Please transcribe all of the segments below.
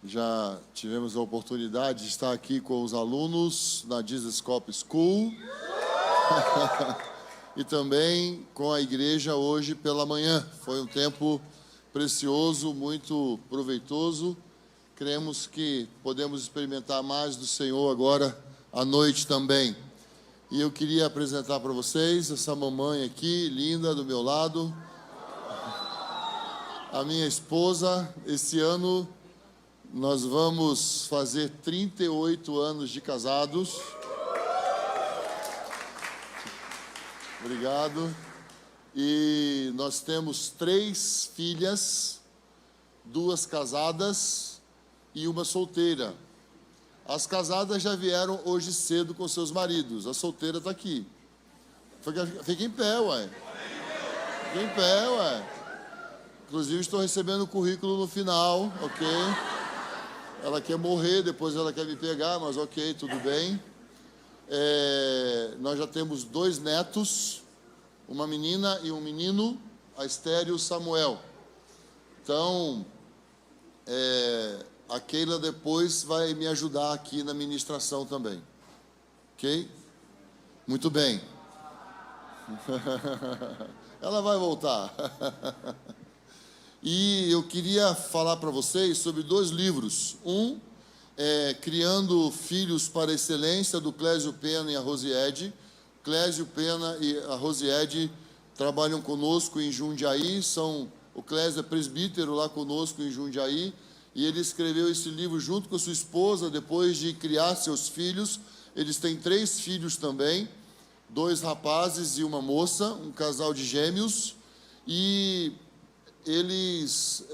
Já tivemos a oportunidade de estar aqui com os alunos da Jesus Cop School e também com a igreja hoje pela manhã. Foi um tempo precioso, muito proveitoso. Cremos que podemos experimentar mais do Senhor agora à noite também. E eu queria apresentar para vocês essa mamãe aqui, linda, do meu lado. A minha esposa. Esse ano nós vamos fazer 38 anos de casados. Obrigado. E nós temos 3 filhas, 2 casadas e uma solteira. As casadas já vieram hoje cedo com seus maridos. A solteira está aqui. Fica em pé, ué. Fica em pé, ué. Inclusive, estou recebendo o currículo no final, ok? Ela quer morrer, depois ela quer me pegar, mas ok, tudo bem. Nós já temos 2 netos, uma menina e um menino, a Esther e o Samuel. Então, a Keila depois vai me ajudar aqui na ministração também. Ok? Muito bem. Ela vai voltar. E eu queria falar para vocês sobre 2 livros. Um é Criando Filhos para a Excelência, do Clésio Pena e a Rosiede. Clésio Pena e a Rosiede trabalham conosco em Jundiaí. O Clésio é presbítero lá conosco em Jundiaí. E ele escreveu esse livro junto com a sua esposa, depois de criar seus filhos. Eles têm 3 filhos também, 2 rapazes e uma moça, um casal de gêmeos. E eles,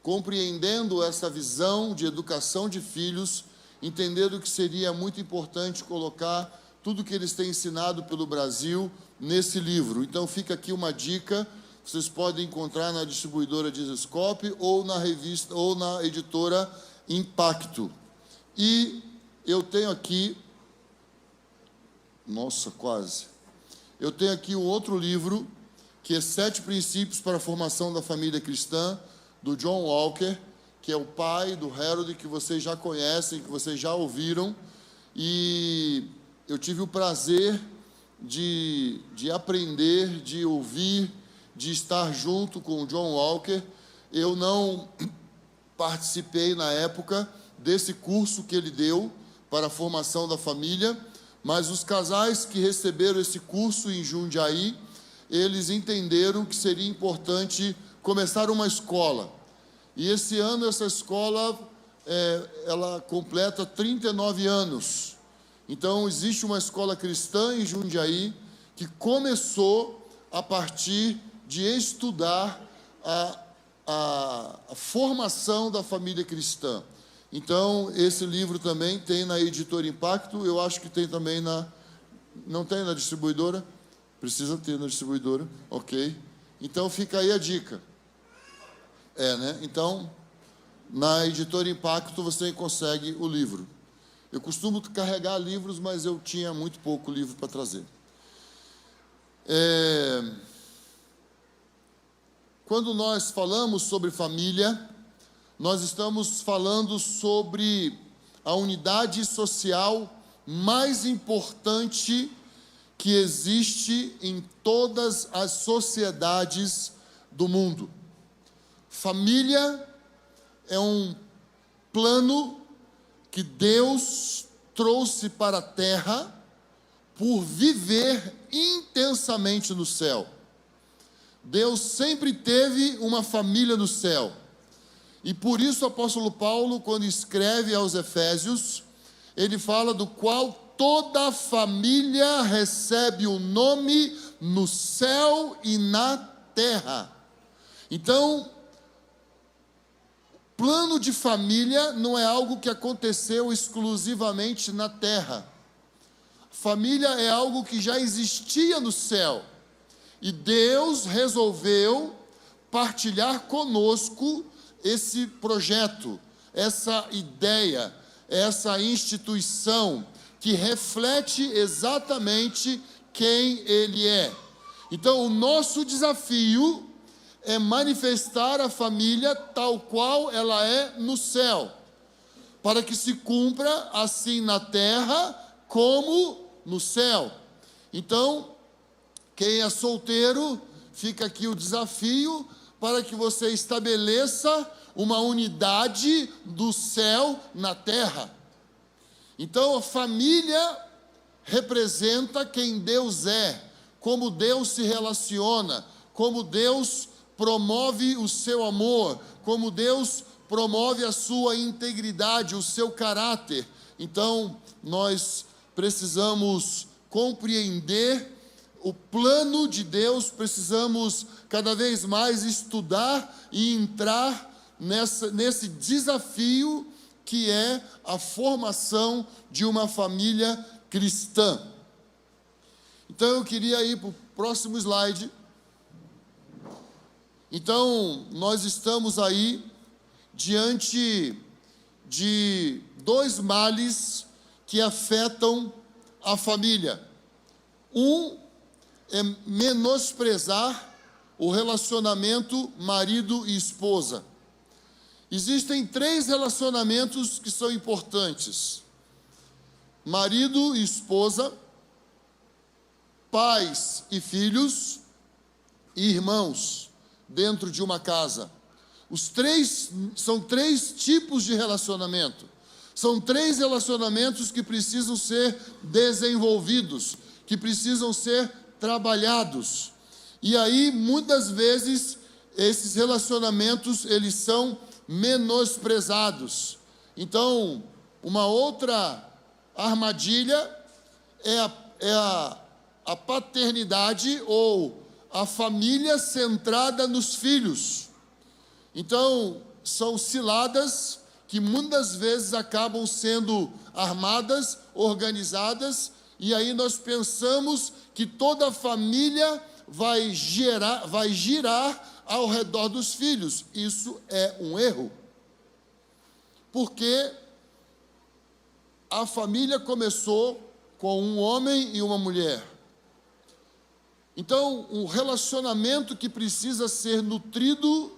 compreendendo essa visão de educação de filhos, entenderam que seria muito importante colocar tudo que eles têm ensinado pelo Brasil nesse livro. Então fica aqui uma dica, vocês podem encontrar na distribuidora Jesus Cop ou na revista ou na editora Impacto. E eu tenho aqui, eu tenho aqui um outro livro, que é 7 Princípios para a Formação da Família Cristã, do John Walker, que é o pai do Harold, que vocês já conhecem, que vocês já ouviram. E eu tive o prazer de aprender, de ouvir, de estar junto com o John Walker. Eu não participei na época desse curso que ele deu para a formação da família, mas os casais que receberam esse curso em Jundiaí, eles entenderam que seria importante começar uma escola. E esse ano essa escola, ela completa 39 anos. Então existe uma escola cristã em Jundiaí que começou a partir de estudar a formação da família cristã. Então esse livro também tem na editora Impacto, eu acho que tem também não tem na distribuidora? Precisa ter na distribuidora, ok. Então fica aí a dica. Então, na editora Impacto você consegue o livro. Eu costumo carregar livros, mas eu tinha muito pouco livro para trazer. Quando nós falamos sobre família, nós estamos falando sobre a unidade social mais importante que existe em todas as sociedades do mundo. Família é um plano que Deus trouxe para a terra por viver intensamente no céu. Deus sempre teve uma família no céu. E por isso o apóstolo Paulo, quando escreve aos Efésios, ele fala do qual toda a família recebe o nome no céu e na terra. Então, plano de família não é algo que aconteceu exclusivamente na terra. Família é algo que já existia no céu. E Deus resolveu partilhar conosco esse projeto, essa ideia, essa instituição que reflete exatamente quem Ele é. Então, o nosso desafio é manifestar a família tal qual ela é no céu, para que se cumpra assim na terra como no céu. Então, quem é solteiro, fica aqui o desafio para que você estabeleça uma unidade do céu na terra. Então, a família representa quem Deus é, como Deus se relaciona, como Deus promove o seu amor, como Deus promove a sua integridade, o seu caráter. Então, nós precisamos compreender o plano de Deus, precisamos cada vez mais estudar e entrar nesse desafio que é a formação de uma família cristã. Então eu queria ir para o próximo slide. Então nós estamos aí diante de dois males que afetam a família. Um é menosprezar o relacionamento marido e esposa. Existem 3 relacionamentos que são importantes: marido e esposa, pais e filhos e irmãos dentro de uma casa. São 3 tipos de relacionamento. São 3 relacionamentos que precisam ser desenvolvidos, que precisam ser trabalhados. E aí, muitas vezes, esses relacionamentos, eles são menosprezados. Então, uma outra armadilha é a paternidade ou a família centrada nos filhos. Então, são ciladas que muitas vezes acabam sendo armadas, organizadas, e aí nós pensamos que toda a família vai girar ao redor dos filhos. Isso é um erro, porque a família começou com um homem e uma mulher. Então, um relacionamento que precisa ser nutrido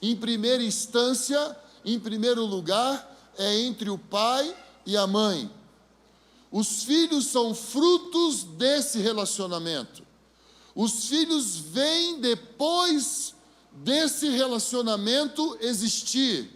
em primeira instância, em primeiro lugar, é entre o pai e a mãe. Os filhos são frutos desse relacionamento. Os filhos vêm depois desse relacionamento existir.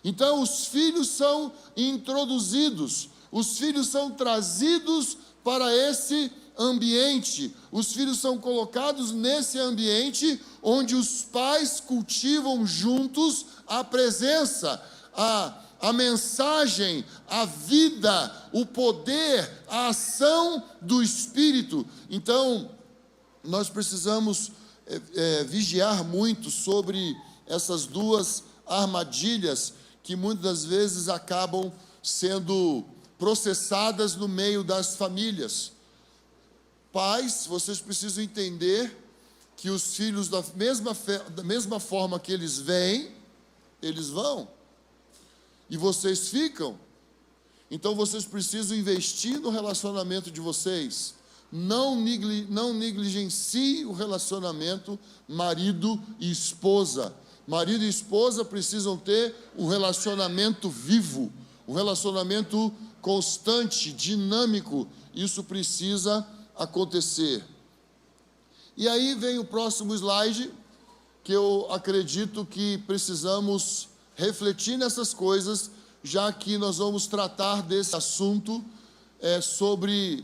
Então, os filhos são introduzidos, os filhos são trazidos para esse ambiente, os filhos são colocados nesse ambiente onde os pais cultivam juntos a presença, a mensagem, a vida, o poder, a ação do Espírito. Então, nós precisamos vigiar muito sobre essas 2 armadilhas que muitas das vezes acabam sendo processadas no meio das famílias. Pais, vocês precisam entender que os filhos, da mesma forma que eles vêm, eles vão. E vocês ficam. Então vocês precisam investir no relacionamento de vocês. Não negligencie o relacionamento marido e esposa. Marido e esposa precisam ter um relacionamento vivo, um relacionamento constante, dinâmico. Isso precisa acontecer. E aí vem o próximo slide, que eu acredito que precisamos refletir nessas coisas, já que nós vamos tratar desse assunto sobre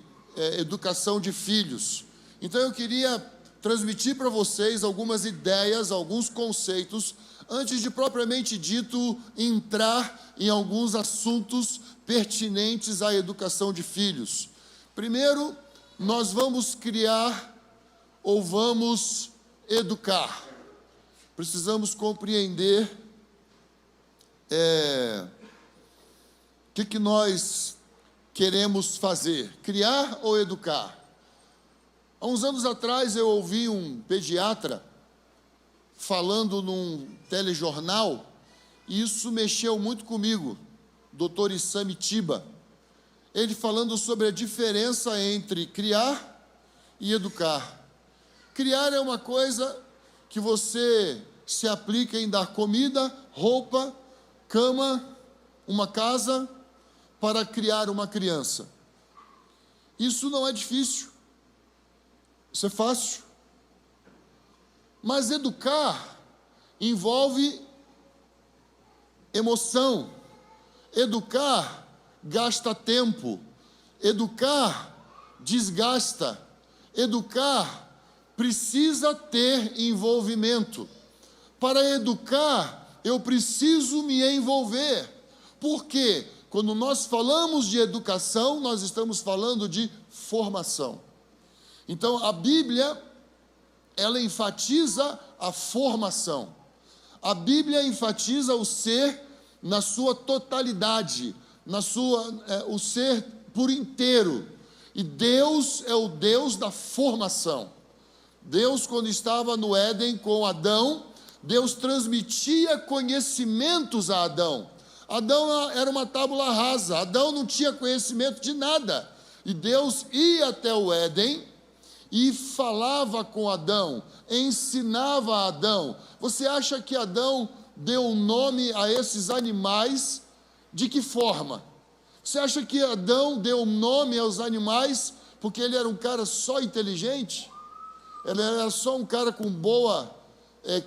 educação de filhos. Então eu queria transmitir para vocês algumas ideias, alguns conceitos, antes de propriamente dito entrar em alguns assuntos pertinentes à educação de filhos. Primeiro, nós vamos criar ou vamos educar. Precisamos compreender o que nós queremos fazer, criar ou educar. Há uns anos atrás eu ouvi um pediatra falando num telejornal, e isso mexeu muito comigo, Dr. Isamitiba. Ele falando sobre a diferença entre criar e educar. Criar é uma coisa que você se aplica em dar comida, roupa, cama, uma casa para criar uma criança. Isso não é difícil, isso é fácil. Mas educar envolve emoção, educar gasta tempo, educar desgasta, educar precisa ter envolvimento. Para educar, eu preciso me envolver. Por quê? Quando nós falamos de educação, nós estamos falando de formação. Então, a Bíblia, ela enfatiza a formação. A Bíblia enfatiza o ser na sua totalidade, o ser por inteiro. E Deus é o Deus da formação. Deus, quando estava no Éden com Adão, Deus transmitia conhecimentos a Adão. Adão era uma tábula rasa, Adão não tinha conhecimento de nada. E Deus ia até o Éden e falava com Adão, ensinava a Adão. Você acha que Adão deu um nome a esses animais de que forma? Você acha que Adão deu um nome aos animais porque ele era um cara só inteligente? Ele era só um cara com boa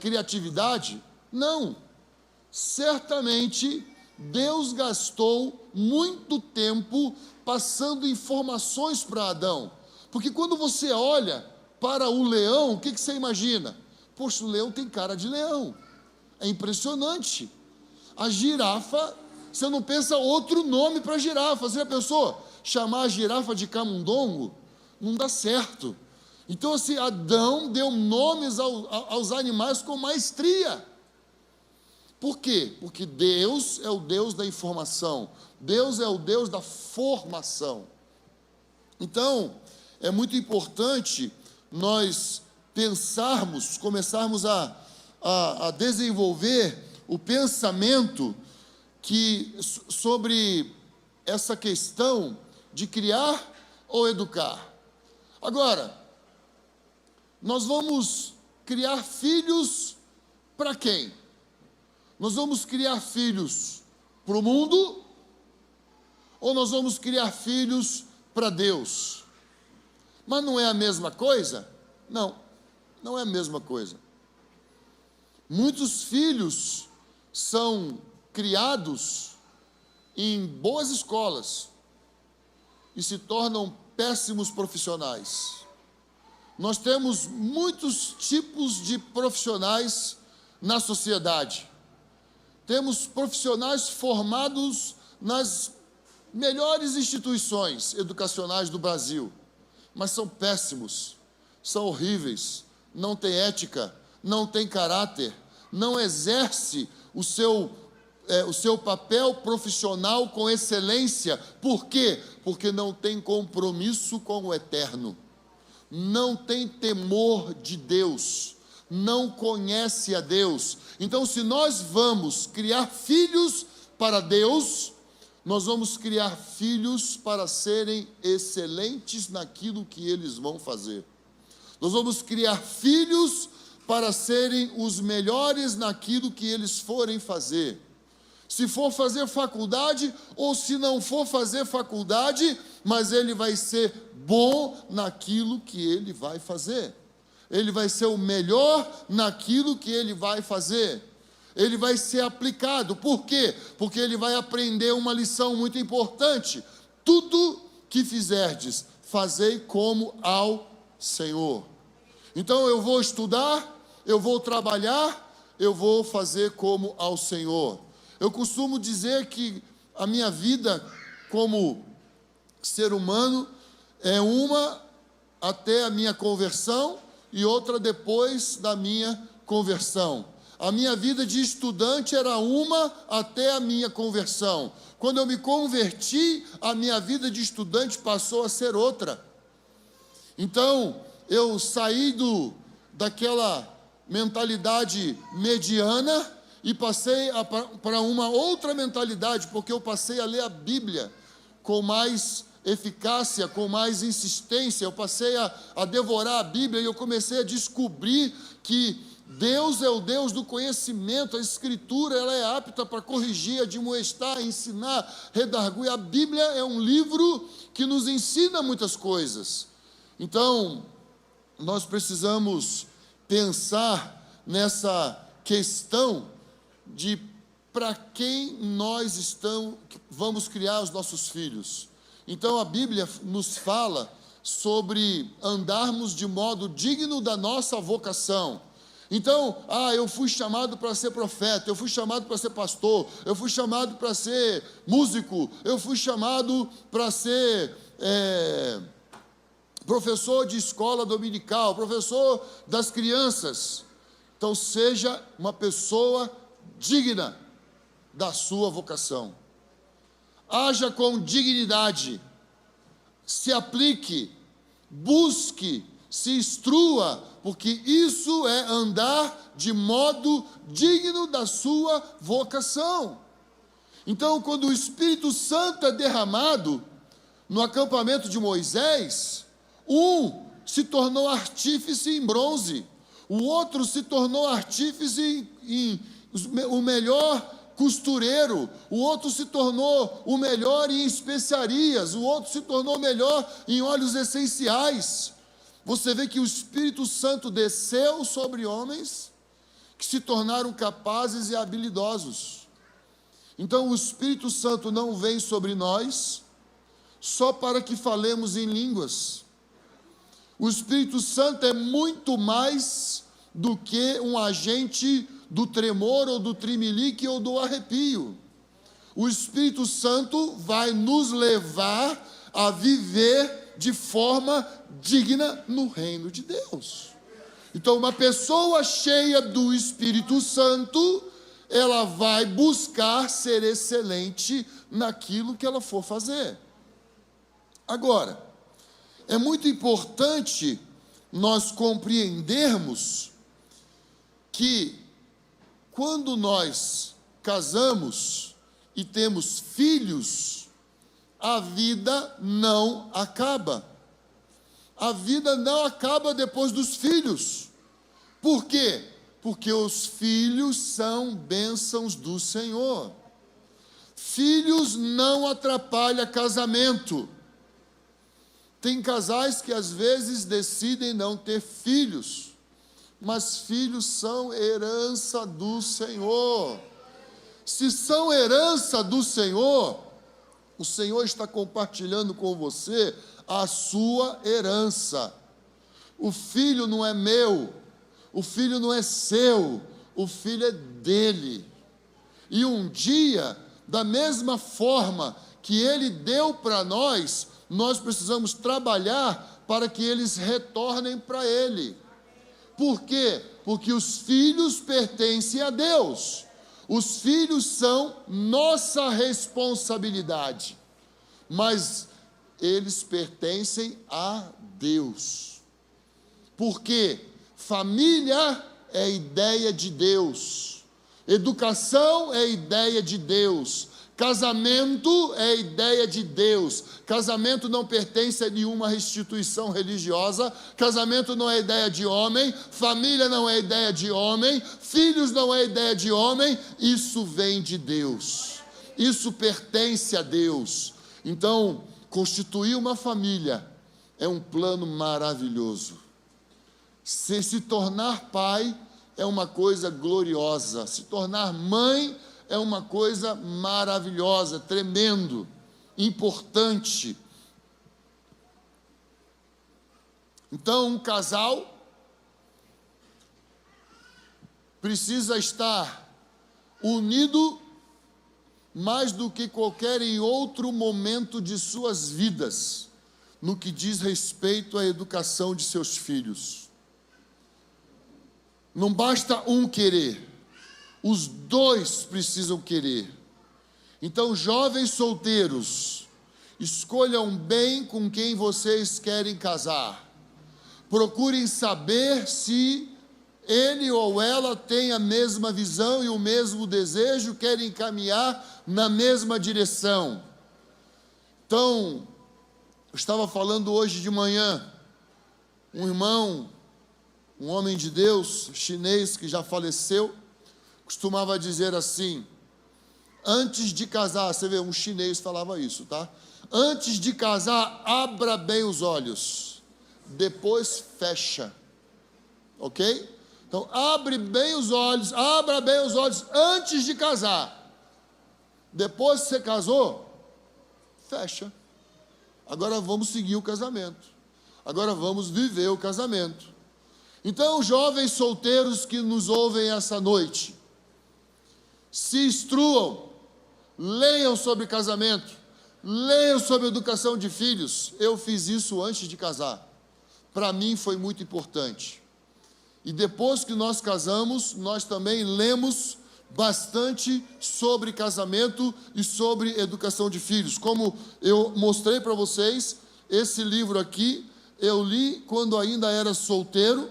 criatividade? Não. Certamente Deus gastou muito tempo passando informações para Adão. Porque quando você olha para o leão, o que você imagina? Poxa, o leão tem cara de leão. É impressionante. A girafa, você não pensa outro nome para a girafa. Você já pensou? Chamar a girafa de camundongo? Não dá certo. Então, assim, Adão deu nomes aos animais com maestria. Por quê? Porque Deus é o Deus da informação. Deus é o Deus da formação. Então, é muito importante nós pensarmos, começarmos a desenvolver o pensamento sobre essa questão de criar ou educar. Agora, nós vamos criar filhos para quem? Nós vamos criar filhos para o mundo ou nós vamos criar filhos para Deus? Mas não é a mesma coisa? Não, não é a mesma coisa. Muitos filhos são criados em boas escolas e se tornam péssimos profissionais. Nós temos muitos tipos de profissionais na sociedade. Temos profissionais formados nas melhores instituições educacionais do Brasil, mas são péssimos, são horríveis, não têm ética, não têm caráter, não exerce o seu papel profissional com excelência. Por quê? Porque não tem compromisso com o eterno, não tem temor de Deus, não conhece a Deus. Então, se nós vamos criar filhos para Deus, nós vamos criar filhos para serem excelentes naquilo que eles vão fazer. Nós vamos criar filhos para serem os melhores naquilo que eles forem fazer. Se for fazer faculdade ou se não for fazer faculdade, mas ele vai ser bom naquilo que ele vai fazer. Ele vai ser o melhor naquilo que ele vai fazer. Ele vai ser aplicado. Por quê? Porque ele vai aprender uma lição muito importante. Tudo que fizerdes, fazei como ao Senhor. Então eu vou estudar, eu vou trabalhar, eu vou fazer como ao Senhor. Eu costumo dizer que a minha vida como ser humano é uma até a minha conversão e outra depois da minha conversão. A minha vida de estudante era uma até a minha conversão. Quando eu me converti, a minha vida de estudante passou a ser outra. Então, eu saí daquela mentalidade mediana e passei para uma outra mentalidade, porque eu passei a ler a Bíblia com mais eficácia, com mais insistência. Eu passei a devorar a Bíblia e eu comecei a descobrir que Deus é o Deus do conhecimento. A Escritura, ela é apta para corrigir, admoestar, ensinar, redarguir. A Bíblia é um livro que nos ensina muitas coisas. Então, nós precisamos pensar nessa questão de para quem nós vamos criar os nossos filhos. Então a Bíblia nos fala sobre andarmos de modo digno da nossa vocação. Então, eu fui chamado para ser profeta, eu fui chamado para ser pastor, eu fui chamado para ser músico, eu fui chamado para ser professor de escola dominical, professor das crianças. Então, seja uma pessoa digna da sua vocação. Haja com dignidade, se aplique, busque, se instrua, porque isso é andar de modo digno da sua vocação. Então, quando o Espírito Santo é derramado no acampamento de Moisés, um se tornou artífice em bronze, o outro se tornou artífice o melhor costureiro, o outro se tornou o melhor em especiarias, o outro se tornou o melhor em óleos essenciais. Você vê que o Espírito Santo desceu sobre homens que se tornaram capazes e habilidosos. Então o Espírito Santo não vem sobre nós só para que falemos em línguas. O Espírito Santo é muito mais do que um agente do tremor ou do tremelique ou do arrepio. O Espírito Santo vai nos levar a viver de forma digna no reino de Deus. Então, uma pessoa cheia do Espírito Santo, ela vai buscar ser excelente naquilo que ela for fazer. Agora, é muito importante nós compreendermos que quando nós casamos e temos filhos, a vida não acaba. A vida não acaba depois dos filhos. Por quê? Porque os filhos são bênçãos do Senhor. Filhos não atrapalham casamento. Tem casais que às vezes decidem não ter filhos, mas filhos são herança do Senhor. Se são herança do Senhor, o Senhor está compartilhando com você a sua herança. O filho não é meu, o filho não é seu, o filho é dele. E um dia, da mesma forma que ele deu para nós, nós precisamos trabalhar para que eles retornem para ele. Por quê? Porque os filhos pertencem a Deus. Os filhos são nossa responsabilidade, mas eles pertencem a Deus. Porque família é ideia de Deus, educação é ideia de Deus, casamento é ideia de Deus. Casamento não pertence a nenhuma instituição religiosa, casamento não é ideia de homem, família não é ideia de homem, filhos não é ideia de homem, isso vem de Deus, isso pertence a Deus. Então, constituir uma família é um plano maravilhoso. Se tornar pai é uma coisa gloriosa, se tornar mãe é uma coisa maravilhosa, tremendo, importante. Então, um casal precisa estar unido mais do que qualquer outro momento de suas vidas, no que diz respeito à educação de seus filhos. Não basta um querer, os dois precisam querer. Então, jovens solteiros, escolham bem com quem vocês querem casar. Procurem saber se ele ou ela tem a mesma visão e o mesmo desejo, querem caminhar na mesma direção. Então, Eu estava falando hoje de manhã, um irmão, um homem de Deus, chinês que já faleceu, costumava dizer assim: antes de casar, você vê, um chinês falava isso, tá? Antes de casar, abra bem os olhos, depois fecha, ok? Então, abra bem os olhos antes de casar. Depois que você casou, fecha. Agora vamos seguir o casamento. Agora vamos viver o casamento. Então, jovens solteiros que nos ouvem essa noite, se instruam, leiam sobre casamento, leiam sobre educação de filhos. Eu fiz isso antes de casar. Para mim foi muito importante. E depois que nós casamos, nós também lemos bastante sobre casamento e sobre educação de filhos. Como eu mostrei para vocês, esse livro aqui eu li quando ainda era solteiro,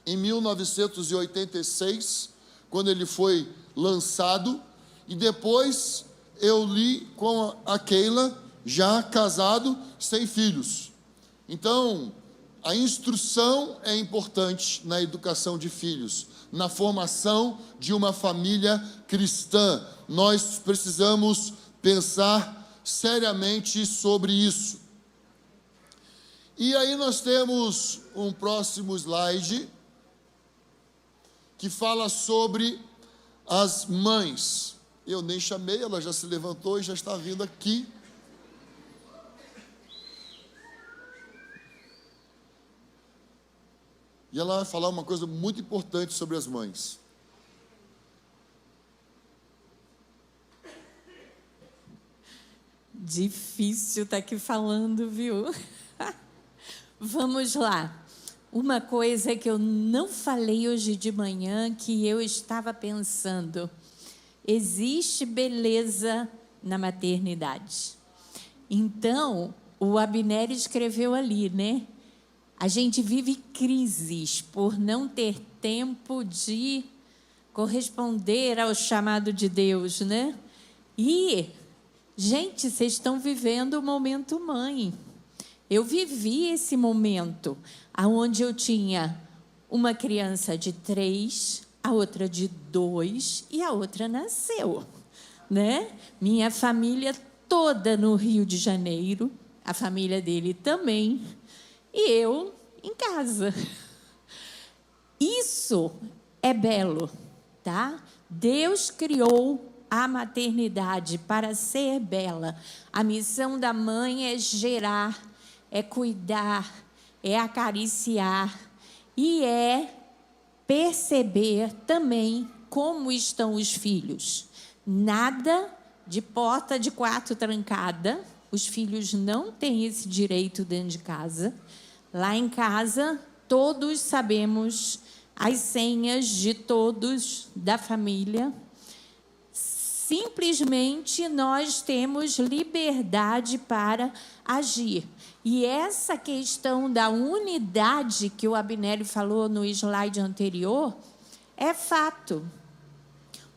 em 1986, quando ele foi lançado, e depois eu li com a Keila, já casado, sem filhos. Então, a instrução é importante na educação de filhos, na formação de uma família cristã. Nós precisamos pensar seriamente sobre isso. E aí nós temos um próximo slide que fala sobre as mães. Eu nem chamei, ela já se levantou e já está vindo aqui. E ela vai falar uma coisa muito importante sobre as mães. Difícil estar aqui falando, viu? Vamos lá. Uma coisa que eu não falei hoje de manhã, que eu estava pensando. Existe beleza na maternidade. Então, o Abner escreveu ali, né? A gente vive crises por não ter tempo de corresponder ao chamado de Deus, né? E, gente, vocês estão vivendo o momento mãe. Eu vivi esse momento, onde eu tinha uma criança de 3, a outra de 2 e a outra nasceu, né? Minha família toda no Rio de Janeiro, a família dele também, e eu em casa. Isso é belo, tá? Deus criou a maternidade para ser bela. A missão da mãe é gerar, é cuidar, é acariciar e é perceber também como estão os filhos. Nada de porta de quarto trancada. Os filhos não têm esse direito dentro de casa. Lá em casa, todos sabemos as senhas de todos da família. Simplesmente nós temos liberdade para agir. E essa questão da unidade que o Abner falou no slide anterior é fato.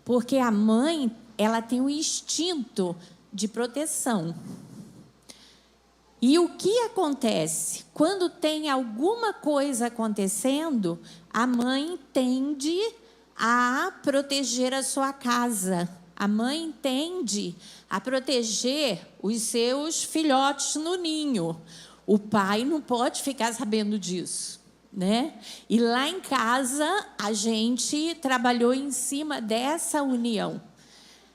Porque a mãe, ela tem um instinto de proteção. E o que acontece? Quando tem alguma coisa acontecendo, a mãe tende a proteger a sua casa. A mãe tende a proteger os seus filhotes no ninho. O pai não pode ficar sabendo disso, né? E lá em casa, a gente trabalhou em cima dessa união.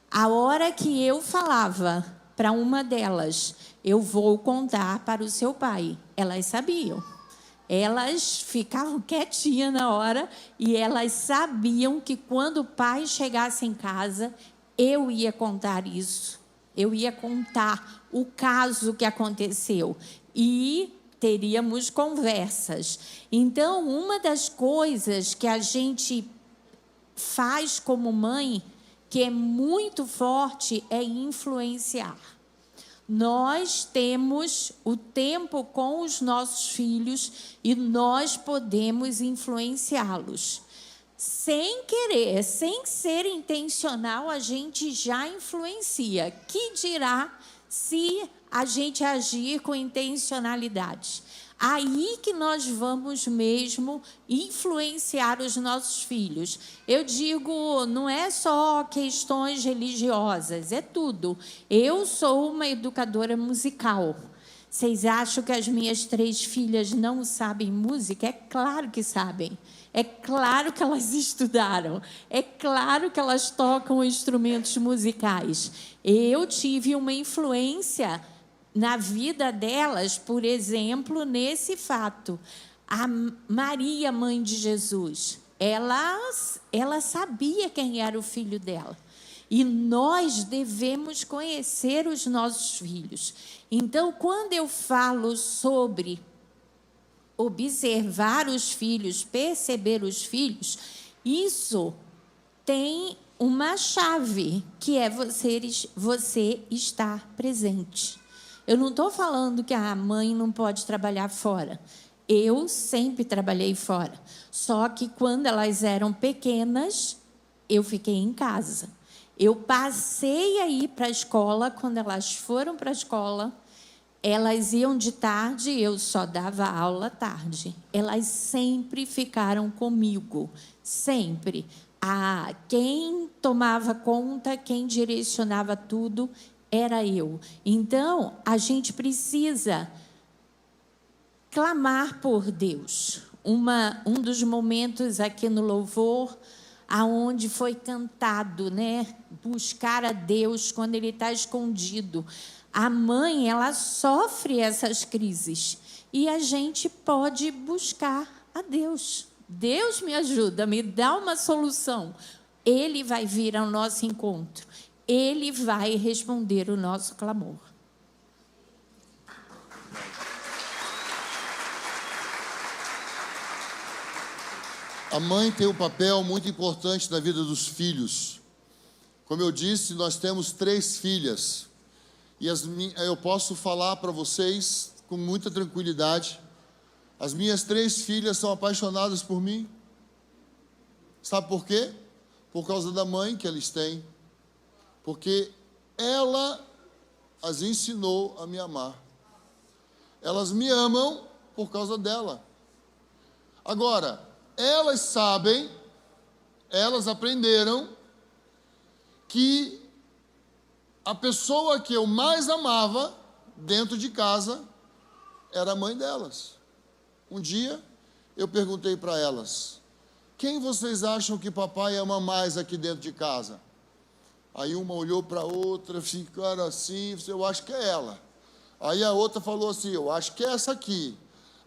A hora que eu falava para uma delas, eu vou contar para o seu pai, elas sabiam. Elas ficavam quietinhas na hora e elas sabiam que quando o pai chegasse em casa, eu ia contar isso. Eu ia contar o caso que aconteceu e teríamos conversas. Então, uma das coisas que a gente faz como mãe, que é muito forte, é influenciar. Nós temos o tempo com os nossos filhos e nós podemos influenciá-los. Sem querer, sem ser intencional, a gente já influencia. Que dirá se a gente agir com intencionalidade. Aí que nós vamos mesmo influenciar os nossos filhos. Eu digo, não é só questões religiosas, é tudo. Eu sou uma educadora musical. Vocês acham que as minhas 3 filhas não sabem música? É claro que sabem. É claro que elas estudaram. É claro que elas tocam instrumentos musicais. Eu tive uma influência na vida delas, por exemplo, nesse fato. A Maria, mãe de Jesus, ela sabia quem era o filho dela. E nós devemos conhecer os nossos filhos. Então, quando eu falo sobre observar os filhos, perceber os filhos, isso tem uma chave, que é você estar presente. Eu não estou falando que a mãe não pode trabalhar fora. Eu sempre trabalhei fora. Só que quando elas eram pequenas, eu fiquei em casa. Eu passei a ir para a escola. Quando elas foram para a escola, elas iam de tarde, eu só dava aula à tarde. Elas sempre ficaram comigo, sempre. Quem tomava conta, quem direcionava tudo, era eu. Então, a gente precisa clamar por Deus. Um dos momentos aqui no louvor, aonde foi cantado, né? Buscar a Deus quando Ele está escondido. A mãe, ela sofre essas crises. E a gente pode buscar a Deus. Deus me ajuda, me dá uma solução. Ele vai vir ao nosso encontro. Ele vai responder o nosso clamor. A mãe tem um papel muito importante na vida dos filhos. Como eu disse, nós temos 3 filhas. E eu posso falar para vocês com muita tranquilidade. As minhas 3 filhas são apaixonadas por mim. Sabe por quê? Por causa da mãe que eles têm. Porque ela as ensinou a me amar. Elas me amam por causa dela. Agora, elas sabem, elas aprenderam que a pessoa que eu mais amava dentro de casa era a mãe delas. Um dia, eu perguntei para elas: quem vocês acham que papai ama mais aqui dentro de casa? Aí uma olhou para a outra, ficaram assim, eu acho que é ela. Aí a outra falou assim, eu acho que é essa aqui.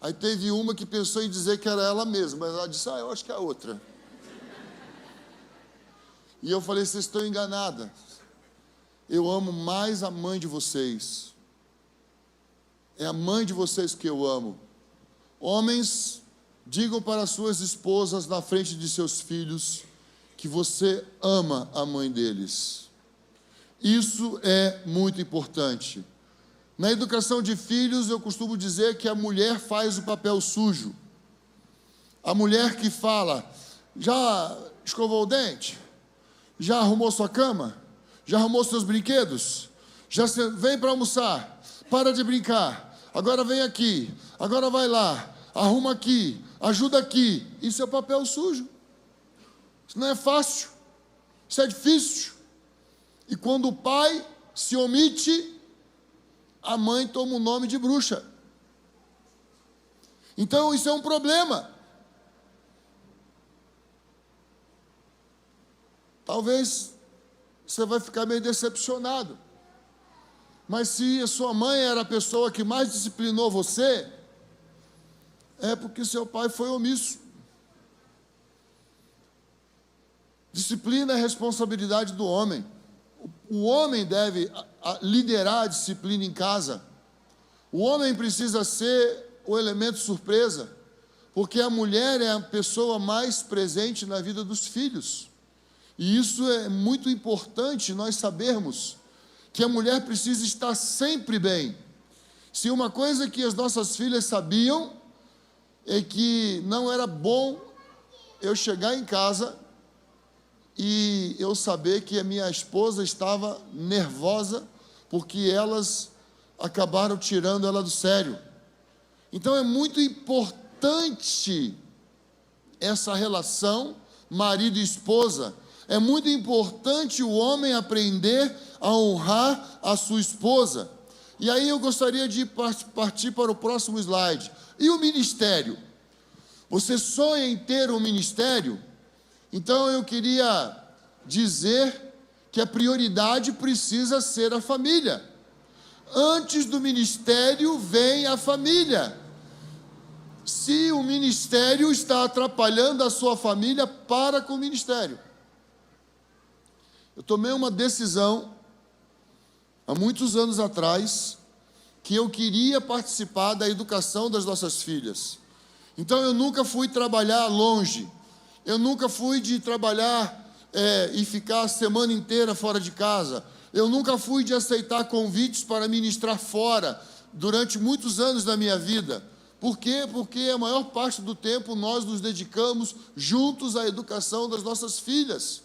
Aí teve uma que pensou em dizer que era ela mesma, mas ela disse, eu acho que é a outra. E eu falei, vocês estão enganadas. Eu amo mais a mãe de vocês. É a mãe de vocês que eu amo. Homens, digam para suas esposas na frente de seus filhos que você ama a mãe deles. Isso é muito importante. Na educação de filhos, eu costumo dizer que a mulher faz o papel sujo. A mulher que fala, já escovou o dente? Já arrumou sua cama? Já arrumou seus brinquedos? Vem para almoçar, para de brincar, agora vem aqui, agora vai lá, arruma aqui, ajuda aqui. Isso é papel sujo. Isso não é fácil, isso é difícil. E quando o pai se omite, a mãe toma o nome de bruxa. Então isso é um problema. Talvez você vai ficar meio decepcionado. Mas se a sua mãe era a pessoa que mais disciplinou você, é porque seu pai foi omisso. Disciplina é responsabilidade do homem. O homem deve liderar a disciplina em casa. O homem precisa ser o elemento surpresa, porque a mulher é a pessoa mais presente na vida dos filhos. E isso é muito importante nós sabermos, que a mulher precisa estar sempre bem. Se uma coisa que as nossas filhas sabiam, é que não era bom eu chegar em casa e eu saber que a minha esposa estava nervosa, porque elas acabaram tirando ela do sério. Então é muito importante essa relação marido e esposa. É muito importante o homem aprender a honrar a sua esposa. E aí eu gostaria de partir para o próximo slide. E o ministério? Você sonha em ter um ministério? Então eu queria dizer que a prioridade precisa ser a família. Antes do ministério vem a família. Se o ministério está atrapalhando a sua família, para com o ministério. Eu tomei uma decisão, há muitos anos atrás, que eu queria participar da educação das nossas filhas. Então eu nunca fui trabalhar longe. Eu nunca fui de trabalhar e ficar a semana inteira fora de casa. Eu nunca fui de aceitar convites para ministrar fora durante muitos anos da minha vida. Por quê? Porque a maior parte do tempo nós nos dedicamos juntos à educação das nossas filhas.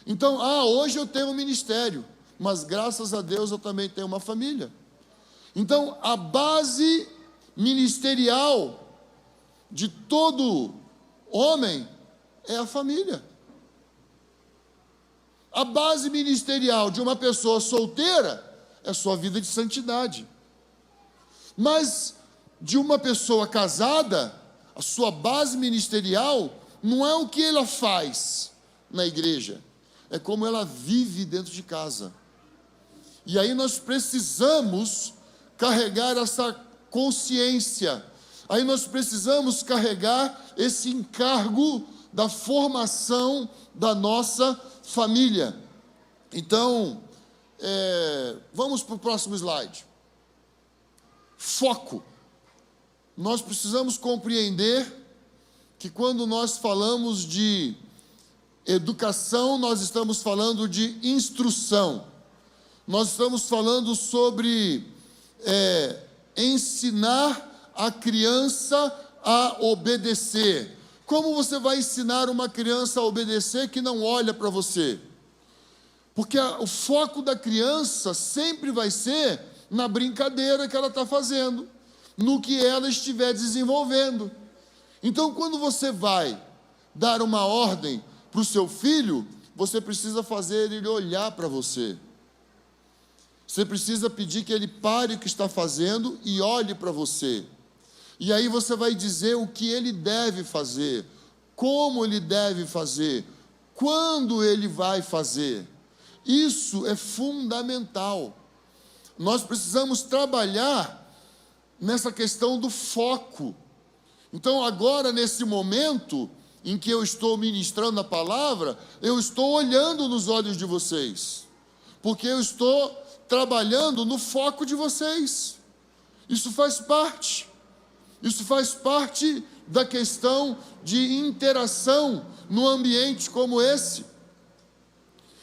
Então, hoje eu tenho um ministério, mas graças a Deus eu também tenho uma família. Então, a base ministerial de todo homem é a família. A base ministerial de uma pessoa solteira é a sua vida de santidade. Mas de uma pessoa casada, a sua base ministerial não é o que ela faz na igreja, é como ela vive dentro de casa. E aí nós precisamos carregar essa consciência, aí nós precisamos carregar esse encargo da formação da nossa família. Então, vamos para o próximo slide. Foco. Nós precisamos compreender que quando nós falamos de educação, nós estamos falando de instrução. Nós estamos falando sobre ensinar a criança a obedecer. Como você vai ensinar uma criança a obedecer que não olha para você? Porque o foco da criança sempre vai ser na brincadeira que ela está fazendo, no que ela estiver desenvolvendo. Então, quando você vai dar uma ordem para o seu filho, você precisa fazer ele olhar para você. Você precisa pedir que ele pare o que está fazendo e olhe para você. E aí você vai dizer o que ele deve fazer, como ele deve fazer, quando ele vai fazer. Isso é fundamental. Nós precisamos trabalhar nessa questão do foco. Então, agora, nesse momento em que eu estou ministrando a palavra, eu estou olhando nos olhos de vocês, porque eu estou trabalhando no foco de vocês. Isso faz parte da questão de interação no ambiente como esse.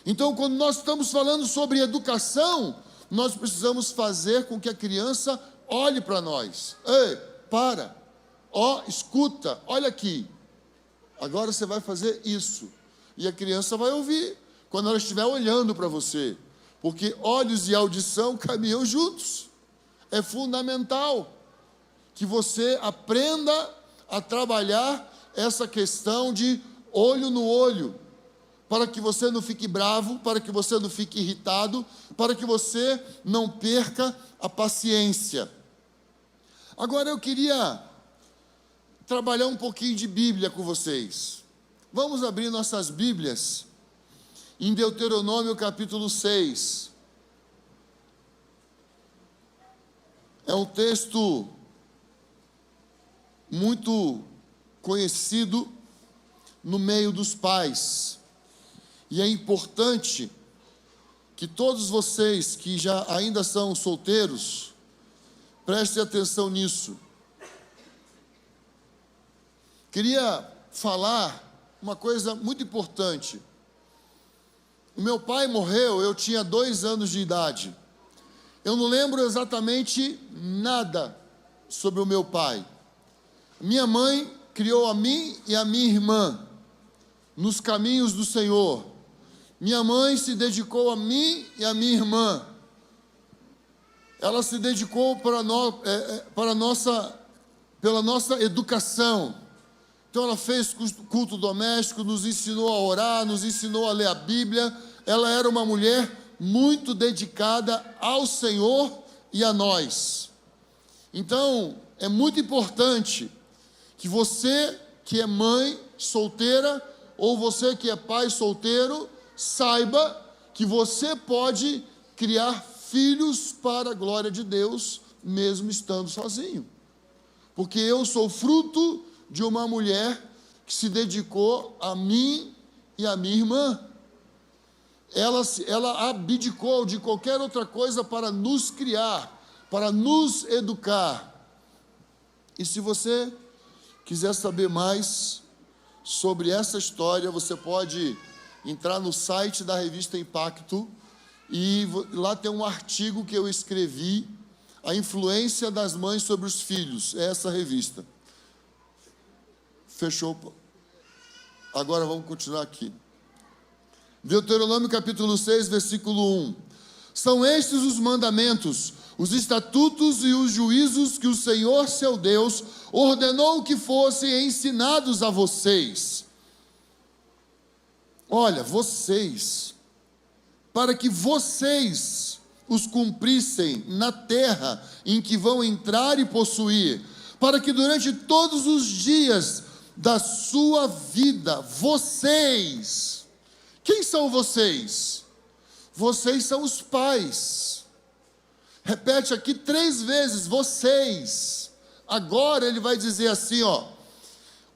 Então, quando nós estamos falando sobre educação, nós precisamos fazer com que a criança olhe para nós. Ei, para. Escuta, olha aqui. Agora você vai fazer isso. E a criança vai ouvir quando ela estiver olhando para você. Porque olhos e audição caminham juntos. É fundamental que você aprenda a trabalhar essa questão de olho no olho, para que você não fique bravo, para que você não fique irritado, para que você não perca a paciência. Agora eu queria trabalhar um pouquinho de Bíblia com vocês. Vamos abrir nossas Bíblias em Deuteronômio capítulo 6. É um texto muito conhecido no meio dos pais. E é importante que todos vocês que já ainda são solteiros, prestem atenção nisso. Queria falar uma coisa muito importante. O meu pai morreu, eu tinha 2 anos de idade. Eu não lembro exatamente nada sobre o meu pai. Minha mãe criou a mim e a minha irmã nos caminhos do Senhor. Minha mãe se dedicou a mim e a minha irmã. ela se dedicou pela nossa educação. Então ela fez culto doméstico, nos ensinou a orar, nos ensinou a ler a Bíblia. Ela era uma mulher muito dedicada ao Senhor e a nós. Então, é muito importante que você que é mãe solteira ou você que é pai solteiro, saiba que você pode criar filhos para a glória de Deus, mesmo estando sozinho. Porque eu sou fruto de uma mulher que se dedicou a mim e a minha irmã. Ela abdicou de qualquer outra coisa para nos criar, para nos educar. E se você quiser saber mais sobre essa história, você pode entrar no site da revista Impacto, e lá tem um artigo que eu escrevi, A Influência das Mães sobre os Filhos. É essa revista. Fechou. Agora vamos continuar aqui. Deuteronômio capítulo 6, versículo 1. São estes os mandamentos, os estatutos e os juízos que o Senhor, seu Deus, ordenou que fossem ensinados a vocês. Olha, vocês, para que vocês os cumprissem na terra em que vão entrar e possuir, para que durante todos os dias da sua vida, vocês, quem são vocês? Vocês são os pais. Repete aqui 3 vezes, vocês. Agora ele vai dizer assim, ó: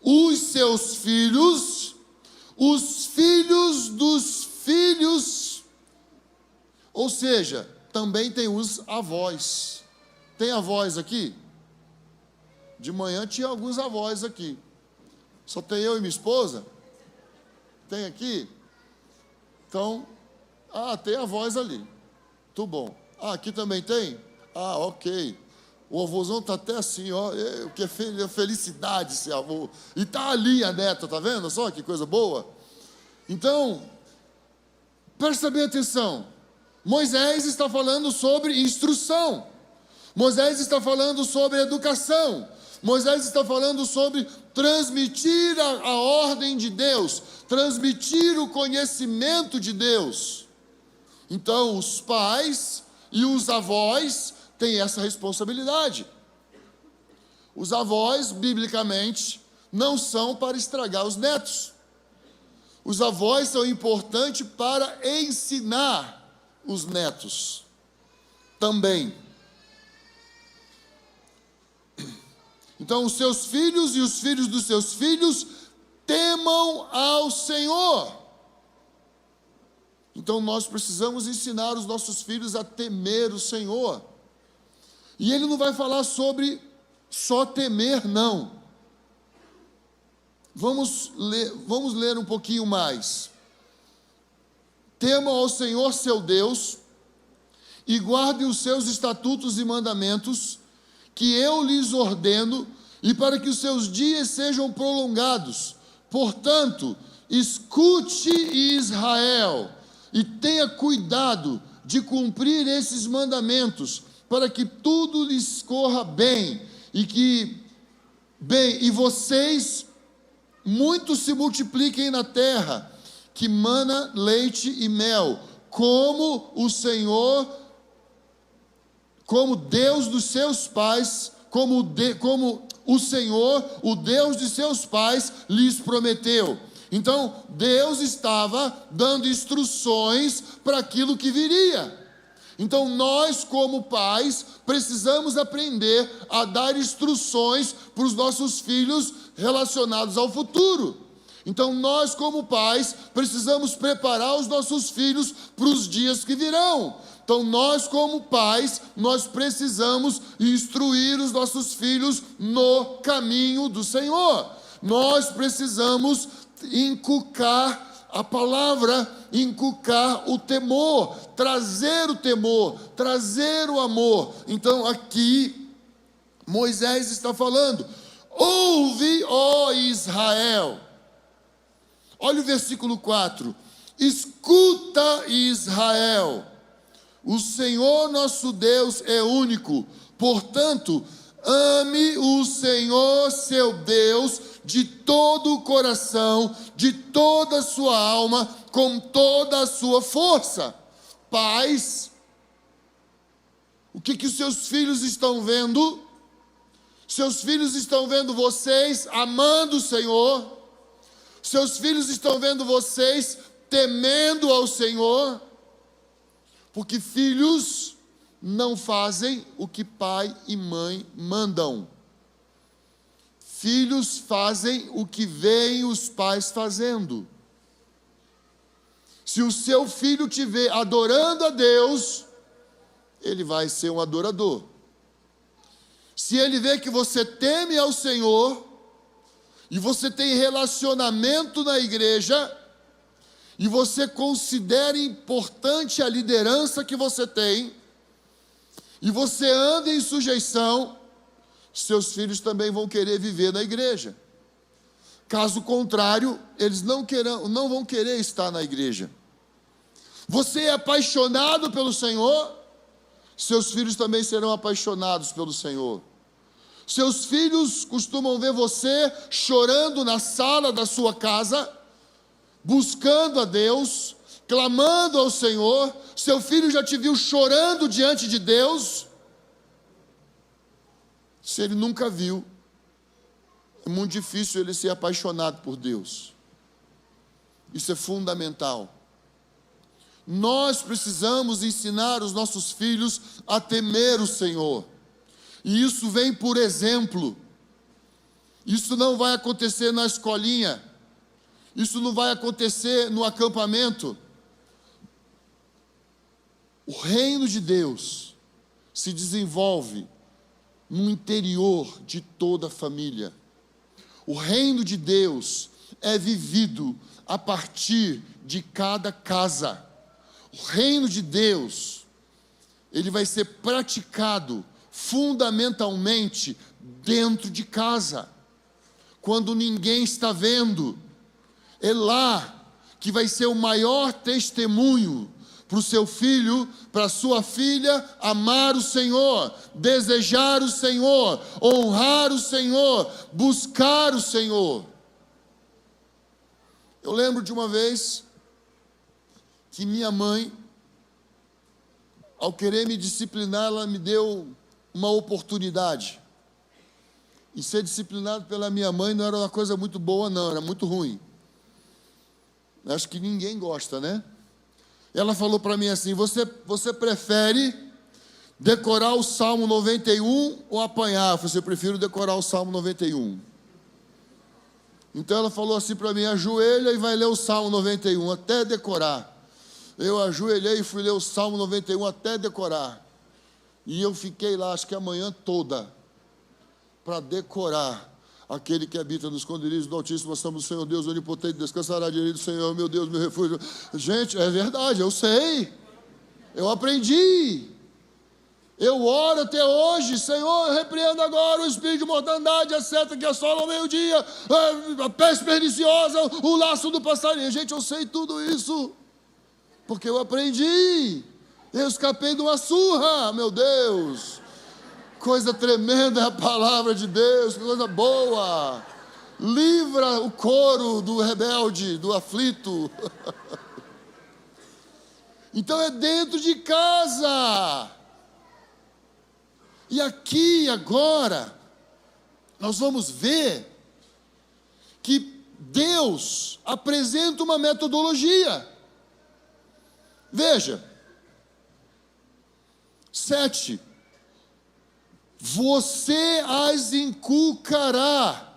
os seus filhos, os filhos dos filhos. Ou seja, também tem os avós. Tem avós aqui? De manhã tinha alguns avós aqui. Só tem eu e minha esposa? Tem aqui? Então, tem avós ali. Tudo bom. Aqui também tem? Ok. O avôzão está até assim, ó. Que felicidade esse avô. E está ali a neta, tá vendo só que coisa boa? Então, presta bem atenção. Moisés está falando sobre instrução. Moisés está falando sobre educação. Moisés está falando sobre transmitir a ordem de Deus, transmitir o conhecimento de Deus. Então, os pais e os avós têm essa responsabilidade. Os avós, biblicamente, não são para estragar os netos. Os avós são importantes para ensinar os netos também. Então, os seus filhos e os filhos dos seus filhos temam ao Senhor. Então, nós precisamos ensinar os nossos filhos a temer o Senhor. E ele não vai falar sobre só temer, não. Vamos ler um pouquinho mais. Temam ao Senhor seu Deus e guardem os seus estatutos e mandamentos que eu lhes ordeno, e para que os seus dias sejam prolongados. Portanto, escute, Israel, e tenha cuidado de cumprir esses mandamentos, para que tudo lhes corra bem, e vocês muito se multipliquem na terra, que mana leite e mel, como o Senhor, como Deus dos seus pais, como o Senhor, o Deus de seus pais, lhes prometeu. Então, Deus estava dando instruções para aquilo que viria. Então, nós, como pais, precisamos aprender a dar instruções para os nossos filhos relacionados ao futuro. Então, nós, como pais, precisamos preparar os nossos filhos para os dias que virão. Então, nós, como pais, nós precisamos instruir os nossos filhos no caminho do Senhor. Nós precisamos inculcar a palavra, inculcar o temor, trazer o amor. Então, aqui, Moisés está falando: ouve, ó Israel. Olha o versículo 4. Escuta, Israel. O Senhor nosso Deus é único. Portanto, ame o Senhor seu Deus de todo o coração, de toda a sua alma, com toda a sua força. Pais, o que os seus filhos estão vendo? Seus filhos estão vendo vocês amando o Senhor. Seus filhos estão vendo vocês temendo ao Senhor. Porque filhos não fazem o que pai e mãe mandam. Filhos fazem o que veem os pais fazendo. Se o seu filho te vê adorando a Deus, ele vai ser um adorador. Se ele vê que você teme ao Senhor, e você tem relacionamento na igreja, e você considera importante a liderança que você tem, e você anda em sujeição, seus filhos também vão querer viver na igreja. Caso contrário, eles não vão querer estar na igreja. Você é apaixonado pelo Senhor, seus filhos também serão apaixonados pelo Senhor. Seus filhos costumam ver você chorando na sala da sua casa, buscando a Deus, clamando ao Senhor. Seu filho já te viu chorando diante de Deus. Se ele nunca viu, é muito difícil ele ser apaixonado por Deus. Isso é fundamental. Nós precisamos ensinar os nossos filhos a temer o Senhor. E isso vem por exemplo. Isso não vai acontecer na escolinha. Isso não vai acontecer no acampamento. O reino de Deus se desenvolve no interior de toda a família. O reino de Deus é vivido a partir de cada casa. O reino de Deus, ele vai ser praticado fundamentalmente dentro de casa. Quando ninguém está vendo, é lá que vai ser o maior testemunho para o seu filho, para a sua filha, amar o Senhor, desejar o Senhor, honrar o Senhor, buscar o Senhor. Eu lembro de uma vez que minha mãe, ao querer me disciplinar, ela me deu uma oportunidade. E ser disciplinado pela minha mãe não era uma coisa muito boa, não, era muito ruim. Acho que ninguém gosta, né? Ela falou para mim assim: você prefere decorar o Salmo 91 ou apanhar? Eu falei: eu prefiro decorar o Salmo 91. Então ela falou assim para mim: ajoelha e vai ler o Salmo 91 até decorar. Eu ajoelhei e fui ler o Salmo 91 até decorar. E eu fiquei lá, acho que a manhã toda, para decorar. Aquele que habita nos esconderijos do Altíssimo, sombra do Senhor Deus onipotente, descansará direito do Senhor, meu Deus, meu refúgio. Gente, é verdade, eu sei. Eu aprendi. Eu oro até hoje: Senhor, eu repreendo agora o espírito de mortandade, a seta que assola ao meio-dia, a peste perniciosa, o laço do passarinho. Gente, eu sei tudo isso, porque eu aprendi. Eu escapei de uma surra, meu Deus. Coisa tremenda é a palavra de Deus, coisa boa. Livra o couro do rebelde, do aflito. Então é dentro de casa. E aqui agora, nós vamos ver que Deus apresenta uma metodologia. Veja, 7. Você as inculcará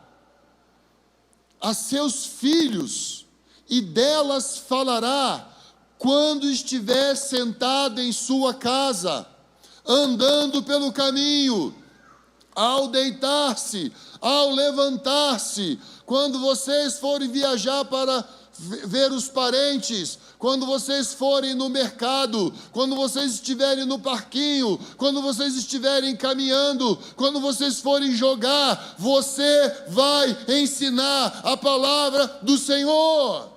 a seus filhos, e delas falará quando estiver sentado em sua casa, andando pelo caminho, ao deitar-se, ao levantar-se, quando vocês forem viajar para ver os parentes, quando vocês forem no mercado, quando vocês estiverem no parquinho, quando vocês estiverem caminhando, quando vocês forem jogar, você vai ensinar a palavra do Senhor.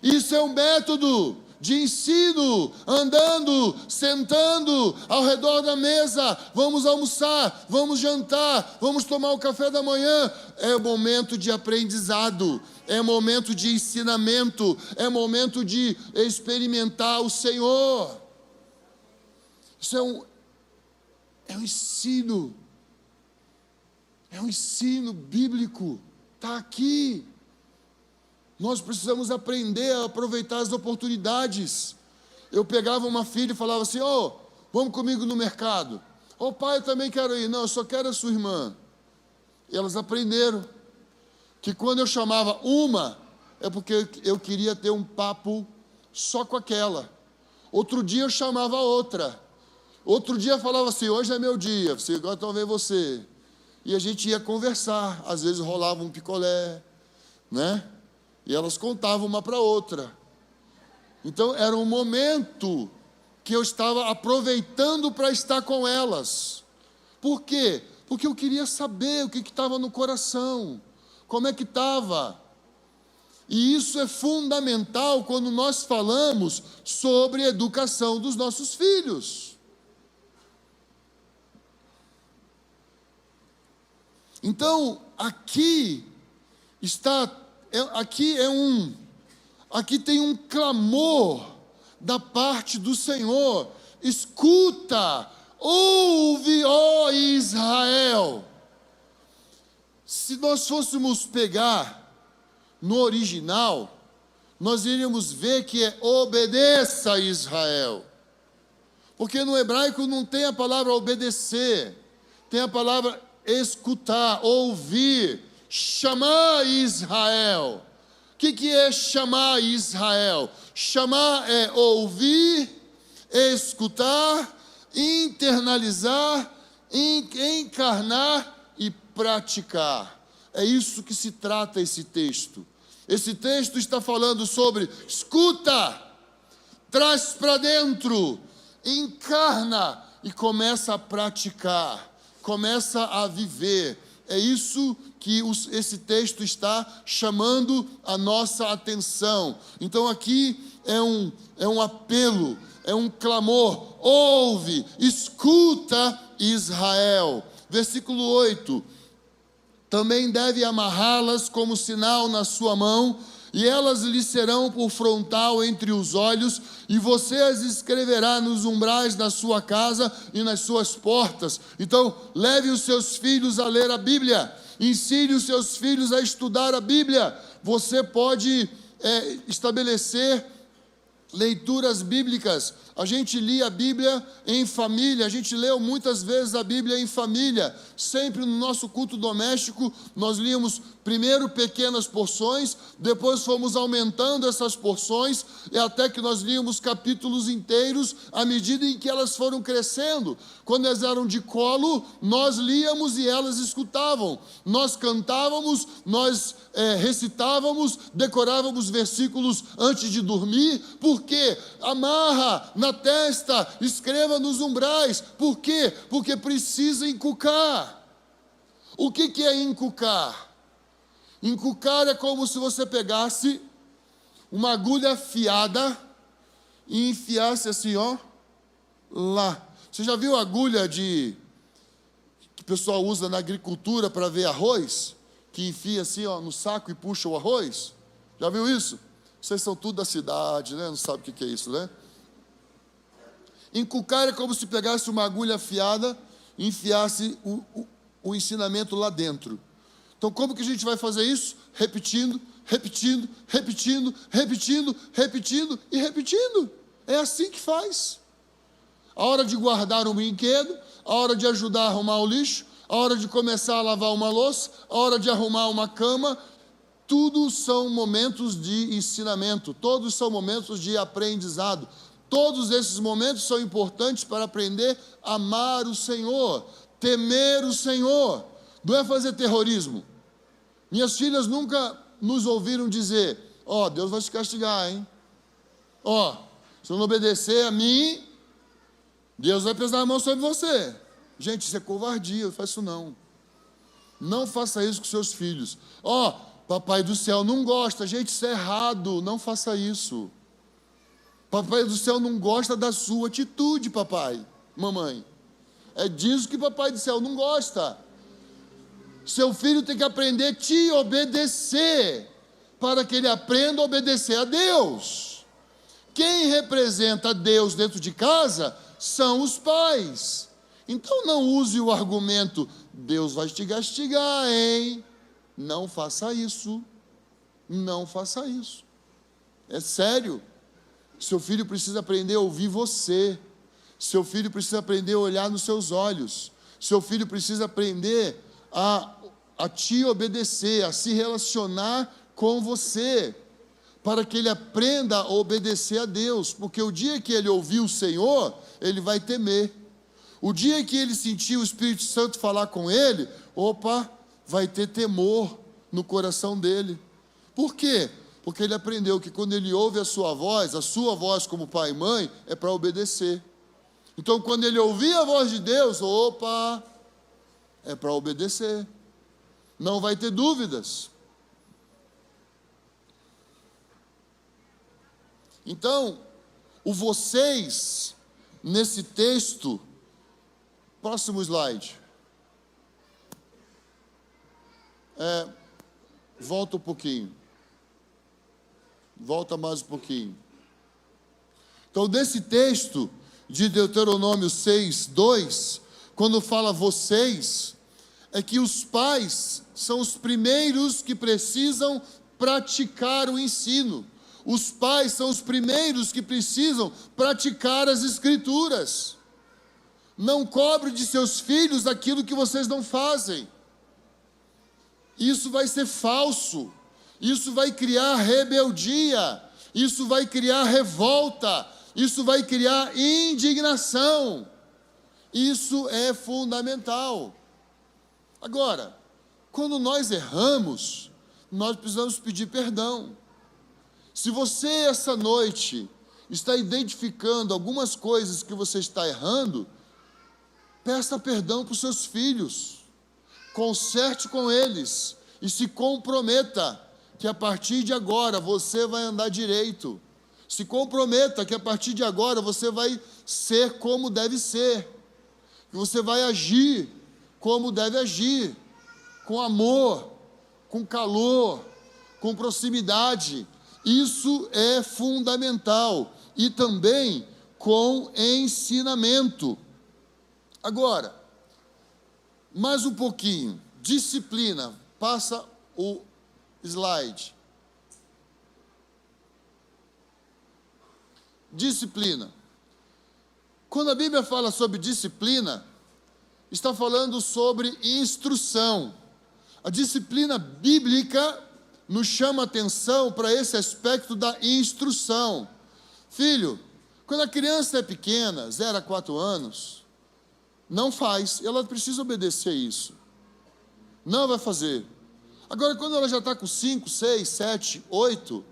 Isso é um método de ensino, andando, sentando ao redor da mesa, vamos almoçar, vamos jantar, vamos tomar o café da manhã. É momento de aprendizado, é momento de ensinamento, é momento de experimentar o Senhor. Isso é um ensino, é um ensino bíblico, está aqui. Nós precisamos aprender a aproveitar as oportunidades. Eu pegava uma filha e falava assim: vamos comigo no mercado. Pai, eu também quero ir. Não, eu só quero a sua irmã. E elas aprenderam que quando eu chamava uma, é porque eu queria ter um papo só com aquela. Outro dia eu chamava outra. Outro dia eu falava assim: hoje é meu dia, agora estou vendo você. E a gente ia conversar, às vezes rolava um picolé, né? E elas contavam uma para outra. Então era um momento que eu estava aproveitando para estar com elas. Por quê? Porque eu queria saber o que estava no coração, como é que estava. E isso é fundamental quando nós falamos sobre a educação dos nossos filhos. Então, aqui tem um clamor da parte do Senhor. Escuta, ouve, ó Israel. Se nós fôssemos pegar no original, nós iríamos ver que é obedeça, Israel. Porque no hebraico não tem a palavra obedecer, tem a palavra escutar, ouvir, chamar Israel. O que é chamar Israel? Chamar é ouvir, escutar, internalizar, encarnar e praticar. É isso que se trata esse texto. Esse texto está falando sobre escuta, traz para dentro, encarna e começa a praticar. Começa a viver. É isso que esse texto está chamando a nossa atenção. Então aqui é um apelo, é um clamor. Ouve, escuta, Israel. Versículo 8. Também deve amarrá-las como sinal na sua mão, e elas lhe serão por frontal entre os olhos, e você as escreverá nos umbrais da sua casa e nas suas portas. Então, leve os seus filhos a ler a Bíblia, ensine os seus filhos a estudar a Bíblia. Você pode estabelecer leituras bíblicas. A gente lia a Bíblia em família, a gente leu muitas vezes a Bíblia em família. Sempre no nosso culto doméstico, nós líamos primeiro pequenas porções, depois fomos aumentando essas porções, e até que nós líamos capítulos inteiros à medida em que elas foram crescendo. Quando elas eram de colo, nós líamos e elas escutavam. Nós cantávamos, nós recitávamos, decorávamos versículos antes de dormir. Por quê? Amarra na testa, escreva nos umbrais. Por quê? Porque precisa inculcar. O que é inculcar? Inculcar é como se você pegasse uma agulha afiada e enfiasse assim, lá. Você já viu a agulha que o pessoal usa na agricultura para ver arroz? Que enfia assim, no saco e puxa o arroz? Já viu isso? Vocês são tudo da cidade, né? Não sabe o que é isso, né? Inculcar é como se pegasse uma agulha afiada e enfiasse o ensinamento lá dentro. Então, como que a gente vai fazer isso? Repetindo, repetindo, repetindo, repetindo, repetindo e repetindo. É assim que faz. A hora de guardar um brinquedo, a hora de ajudar a arrumar o lixo, a hora de começar a lavar uma louça, a hora de arrumar uma cama, tudo são momentos de ensinamento, todos são momentos de aprendizado. Todos esses momentos são importantes para aprender a amar o Senhor, temer o Senhor. Não é fazer terrorismo. Minhas filhas nunca nos ouviram dizer: Deus vai te castigar, hein? Se não obedecer a mim, Deus vai pesar a mão sobre você. Gente, isso é covardia, não faça isso não. Não faça isso com seus filhos. Papai do céu não gosta. Gente, isso é errado, não faça isso. Papai do céu não gosta da sua atitude, papai, mamãe. É disso que papai do céu não gosta. Seu filho tem que aprender a te obedecer, para que ele aprenda a obedecer a Deus. Quem representa Deus dentro de casa são os pais. Então não use o argumento, Deus vai te castigar, hein? Não faça isso. Não faça isso. É sério. Seu filho precisa aprender a ouvir você. Seu filho precisa aprender a olhar nos seus olhos. Seu filho precisa aprender a te obedecer, a se relacionar com você, para que ele aprenda a obedecer a Deus, porque o dia que ele ouvir o Senhor, ele vai temer. O dia que ele sentir o Espírito Santo falar com ele, vai ter temor no coração dele. Por quê? Porque ele aprendeu que quando ele ouve a sua voz como pai e mãe, é para obedecer. Então, quando ele ouvir a voz de Deus, é para obedecer. Não vai ter dúvidas. Então, o vocês, nesse texto, próximo slide. Volta um pouquinho. Volta mais um pouquinho. Então, nesse texto de Deuteronômio 6:2, quando fala vocês, é que os pais são os primeiros que precisam praticar o ensino. Os pais são os primeiros que precisam praticar as Escrituras. Não cobre de seus filhos aquilo que vocês não fazem. Isso vai ser falso. Isso vai criar rebeldia. Isso vai criar revolta. Isso vai criar indignação. Isso é fundamental. Agora, quando nós erramos, nós precisamos pedir perdão. Se você, essa noite, está identificando algumas coisas que você está errando, peça perdão para os seus filhos, conserte com eles e se comprometa que a partir de agora você vai andar direito. Se comprometa que a partir de agora você vai ser como deve ser, que você vai agir como deve agir, com amor, com calor, com proximidade. Isso é fundamental. E também com ensinamento. Agora, mais um pouquinho. Disciplina. Passa o slide. Disciplina. Quando a Bíblia fala sobre disciplina, está falando sobre instrução. A disciplina bíblica nos chama atenção para esse aspecto da instrução. Filho, quando a criança é pequena, 0 a 4 anos, não faz, ela precisa obedecer isso. Não vai fazer. Agora, quando ela já está com 5, 6, 7, 8,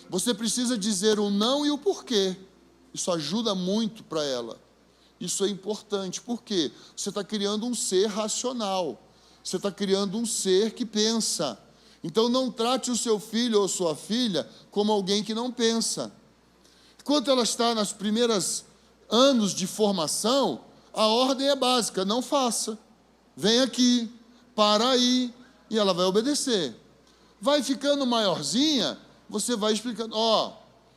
você precisa dizer o não e o porquê. Isso ajuda muito para ela. Isso é importante. Por quê? Você está criando um ser racional. Você está criando um ser que pensa. Então, não trate o seu filho ou sua filha como alguém que não pensa. Enquanto ela está nas primeiras anos de formação, a ordem é básica, não faça. Vem aqui, para aí, e ela vai obedecer. Vai ficando maiorzinha, você vai explicando,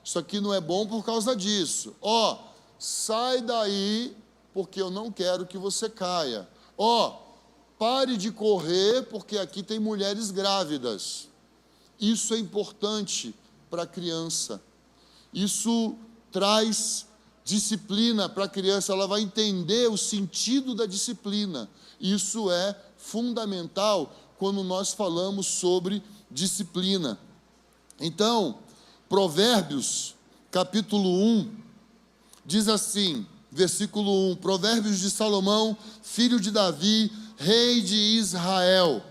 isso aqui não é bom por causa disso. Sai daí, porque eu não quero que você caia. Pare de correr, porque aqui tem mulheres grávidas. Isso é importante para a criança. Isso traz disciplina para a criança. Ela vai entender o sentido da disciplina. Isso é fundamental quando nós falamos sobre disciplina. Então, Provérbios, capítulo 1, diz assim, versículo 1, Provérbios de Salomão, filho de Davi, rei de Israel,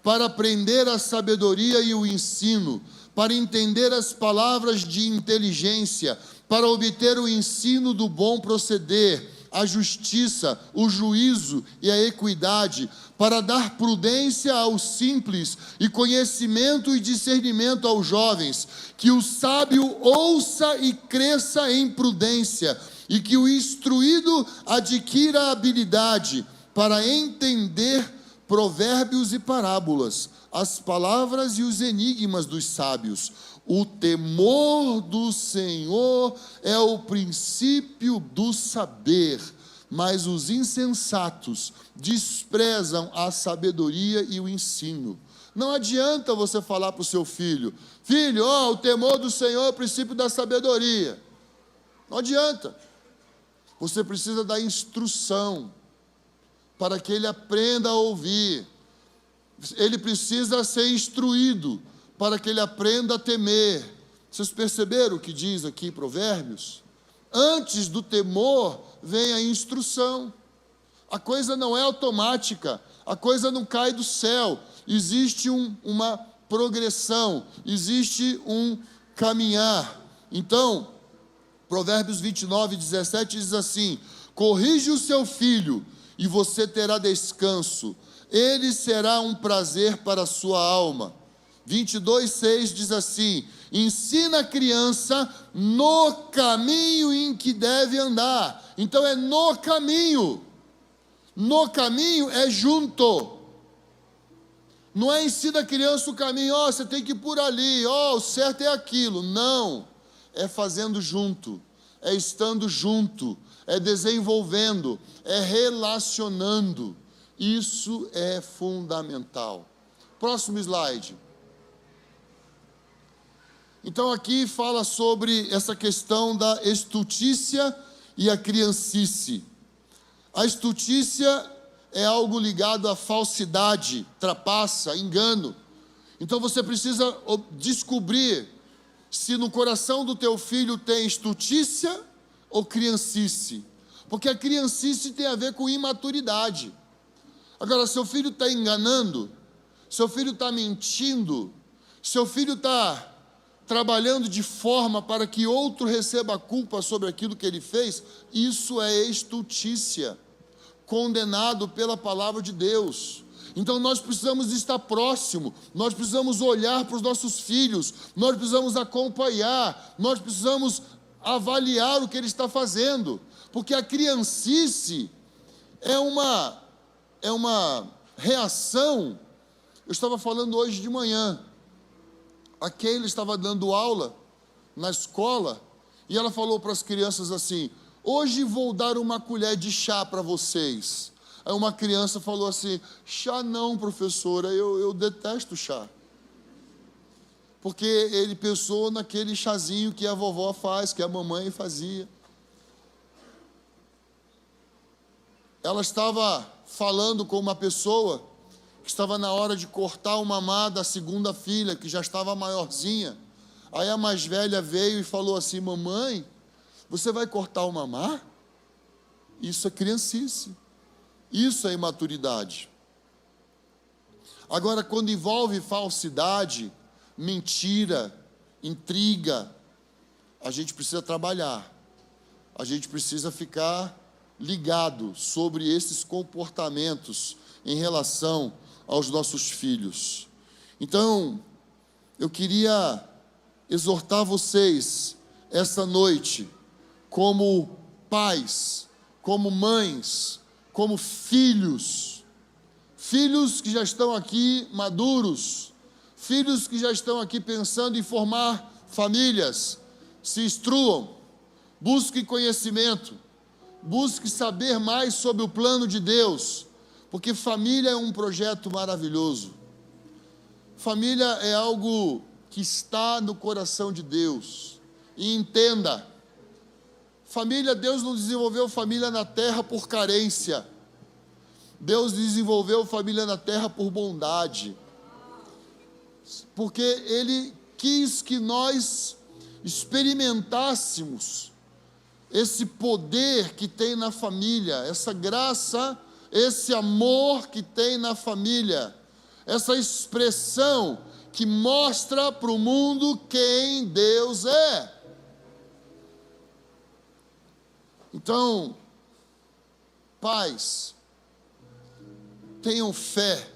para aprender a sabedoria e o ensino, para entender as palavras de inteligência, para obter o ensino do bom proceder, a justiça, o juízo e a equidade, para dar prudência aos simples e conhecimento e discernimento aos jovens, que o sábio ouça e cresça em prudência, e que o instruído adquira habilidade para entender provérbios e parábolas, as palavras e os enigmas dos sábios. O temor do Senhor é o princípio do saber, mas os insensatos desprezam a sabedoria e o ensino. Não adianta você falar para o seu filho: filho, o temor do Senhor é o princípio da sabedoria. Não adianta. Você precisa dar instrução para que ele aprenda a ouvir. Ele precisa ser instruído para que ele aprenda a temer. Vocês perceberam o que diz aqui Provérbios? Antes do temor vem a instrução. A coisa não é automática, a coisa não cai do céu. Existe uma progressão, existe um caminhar. Então, Provérbios 29:17 diz assim: corrige o seu filho e você terá descanso, ele será um prazer para a sua alma. 22:6 diz assim: ensina a criança no caminho em que deve andar. Então é no caminho. No caminho é junto. Não é ensina a criança o caminho, você tem que ir por ali, o certo é aquilo. Não, é fazendo junto, é estando junto, é desenvolvendo, é relacionando. Isso é fundamental. Próximo slide. Então aqui fala sobre essa questão da estutícia e a criancice. A estutícia é algo ligado à falsidade, trapaça, engano. Então você precisa descobrir se no coração do teu filho tem estutícia ou criancice. Porque a criancice tem a ver com imaturidade. Agora, seu filho está enganando, seu filho está mentindo, seu filho está trabalhando de forma para que outro receba a culpa sobre aquilo que ele fez, isso é estutícia, condenado pela palavra de Deus. Então nós precisamos estar próximo, nós precisamos olhar para os nossos filhos, nós precisamos acompanhar, nós precisamos avaliar o que ele está fazendo, porque a criancice é uma reação. Eu estava falando hoje de manhã, a Keila estava dando aula na escola, e ela falou para as crianças assim: hoje vou dar uma colher de chá para vocês. Aí uma criança falou assim: chá não, professora, eu detesto chá. Porque ele pensou naquele chazinho que a vovó faz, que a mamãe fazia. Ela estava falando com uma pessoa que estava na hora de cortar o mamar da segunda filha, que já estava maiorzinha. Aí a mais velha veio e falou assim: mamãe, você vai cortar o mamar? Isso é criancice. Isso é imaturidade. Agora, quando envolve falsidade, mentira, intriga, a gente precisa trabalhar. A gente precisa ficar ligado sobre esses comportamentos em relação aos nossos filhos. Então, eu queria exortar vocês essa noite, como pais, como mães, como filhos que já estão aqui maduros, filhos que já estão aqui pensando em formar famílias, se instruam, busquem conhecimento, busquem saber mais sobre o plano de Deus, porque família é um projeto maravilhoso. Família é algo que está no coração de Deus. E entenda, família, Deus não desenvolveu família na terra por carência. Deus desenvolveu família na terra por bondade. Porque Ele quis que nós experimentássemos esse poder que tem na família, essa graça, esse amor que tem na família, essa expressão que mostra para o mundo quem Deus é. Então, Pais, tenham fé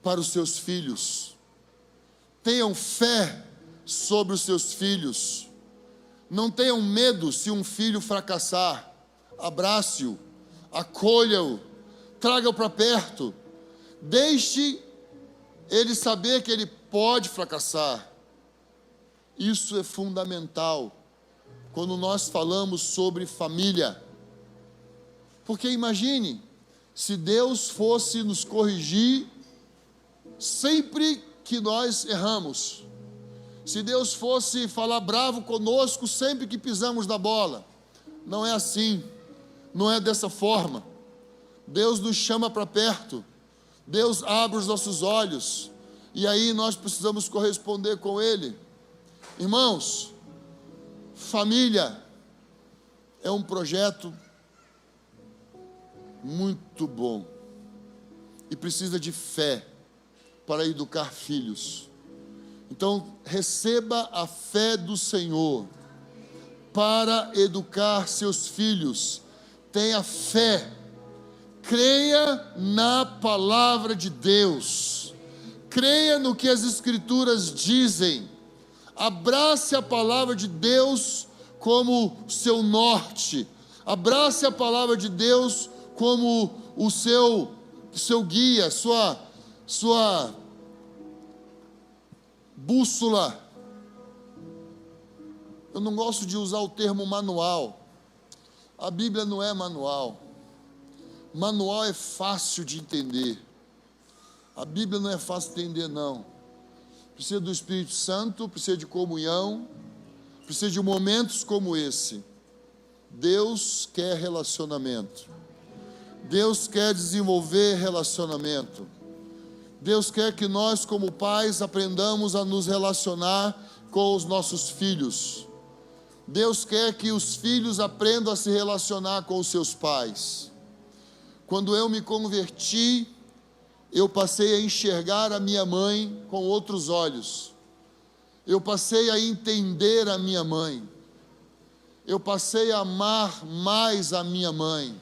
para os seus filhos. Tenham fé sobre os seus filhos. Não tenham medo se um filho fracassar. Abrace-o, acolha-o, traga-o para perto. Deixe ele saber que ele pode fracassar. Isso é fundamental quando nós falamos sobre família. Porque imagine, se Deus fosse nos corrigir sempre que nós erramos. Se Deus fosse falar bravo conosco sempre que pisamos na bola. Não é assim, não é dessa forma. Deus nos chama para perto, Deus abre os nossos olhos, e aí nós precisamos corresponder com Ele. Irmãos, família é um projeto muito bom, e precisa de fé para educar filhos. Então, receba a fé do Senhor para educar seus filhos. Tenha fé, creia na palavra de Deus, creia no que as Escrituras dizem, abrace a palavra de Deus como seu norte, abrace a palavra de Deus como o seu guia, sua bússola. Eu não gosto de usar o termo manual. A Bíblia não é manual. Manual é fácil de entender. A Bíblia não é fácil de entender, não. Precisa do Espírito Santo, precisa de comunhão, precisa de momentos como esse. Deus quer relacionamento. Deus quer desenvolver relacionamento. Deus quer que nós, como pais, aprendamos a nos relacionar com os nossos filhos. Deus quer que os filhos aprendam a se relacionar com os seus pais. Quando eu me converti, eu passei a enxergar a minha mãe com outros olhos. Eu passei a entender a minha mãe. Eu passei a amar mais a minha mãe.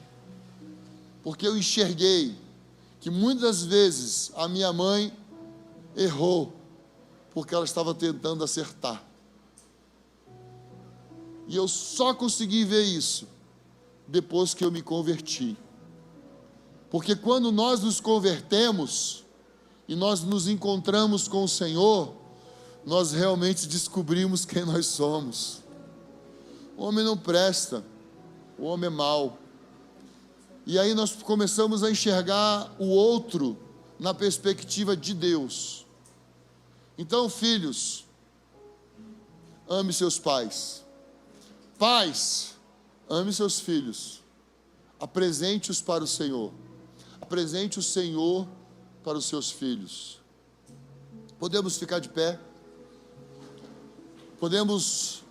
Porque eu enxerguei que muitas vezes a minha mãe errou, porque ela estava tentando acertar. E eu só consegui ver isso depois que eu me converti. Porque quando nós nos convertemos e nós nos encontramos com o Senhor, nós realmente descobrimos quem nós somos. O homem não presta, o homem é mau. E aí nós começamos a enxergar o outro na perspectiva de Deus. Então, filhos, ame seus pais. Pais, ame seus filhos. Apresente-os para o Senhor. Apresente o Senhor para os seus filhos. Podemos ficar de pé? Podemos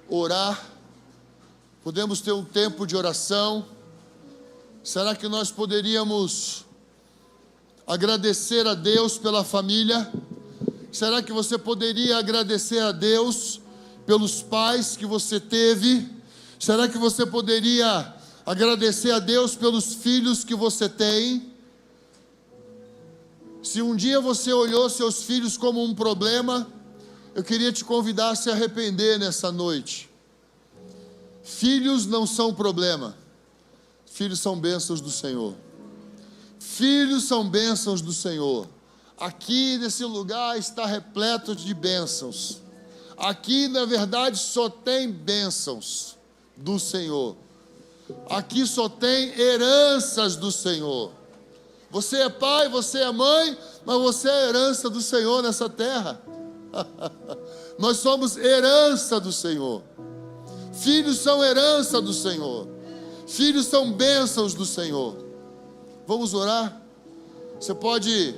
orar? Podemos ter um tempo de oração? Será que nós poderíamos agradecer a Deus pela família? Será que você poderia agradecer a Deus pelos pais que você teve? Será que você poderia agradecer a Deus pelos filhos que você tem? Se um dia você olhou seus filhos como um problema, eu queria te convidar a se arrepender nessa noite. Filhos não são problema. Filhos são bênçãos do Senhor. Filhos são bênçãos do Senhor. Aqui nesse lugar está repleto de bênçãos. Aqui, na verdade, só tem bênçãos do Senhor. Aqui só tem heranças do Senhor. Você é pai, você é mãe, mas você é herança do Senhor nessa terra. Nós somos herança do Senhor. Filhos são herança do Senhor. Filhos são bênçãos do Senhor. Vamos orar? Você pode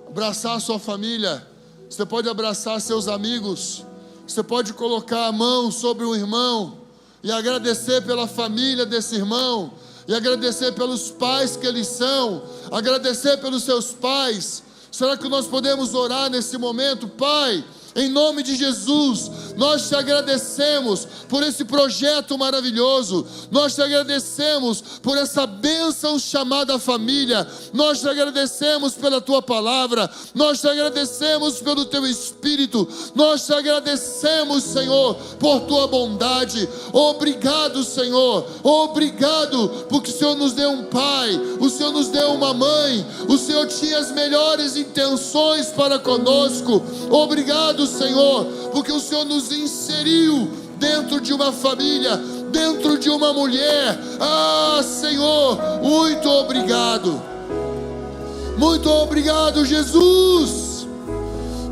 abraçar a sua família. Você pode abraçar seus amigos. Você pode colocar a mão sobre um irmão e agradecer pela família desse irmão, e agradecer pelos pais que eles são, agradecer pelos seus pais. Será que nós podemos orar nesse momento? Pai, em nome de Jesus, Nós te agradecemos por esse projeto maravilhoso. Nós te agradecemos por essa bênção chamada família. Nós te agradecemos pela tua palavra. Nós te agradecemos pelo teu Espírito. Nós te agradecemos, Senhor, por tua bondade. Obrigado, Senhor. Obrigado porque o Senhor nos deu um pai, o Senhor nos deu uma mãe, o Senhor tinha as melhores intenções para conosco. Obrigado, Senhor, porque o Senhor nos inseriu dentro de uma família, dentro de uma mulher. Senhor, muito obrigado. Muito obrigado, Jesus.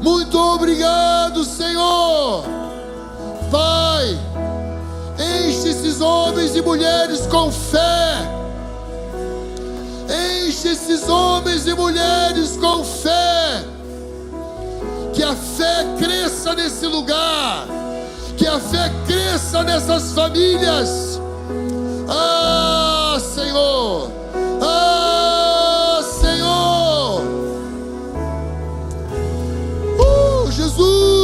Muito obrigado, Senhor. Pai, enche esses homens e mulheres com fé. Enche esses homens e mulheres com fé. Que a fé cresça nesse lugar. Que a fé cresça nessas famílias. Senhor. Senhor. Jesus.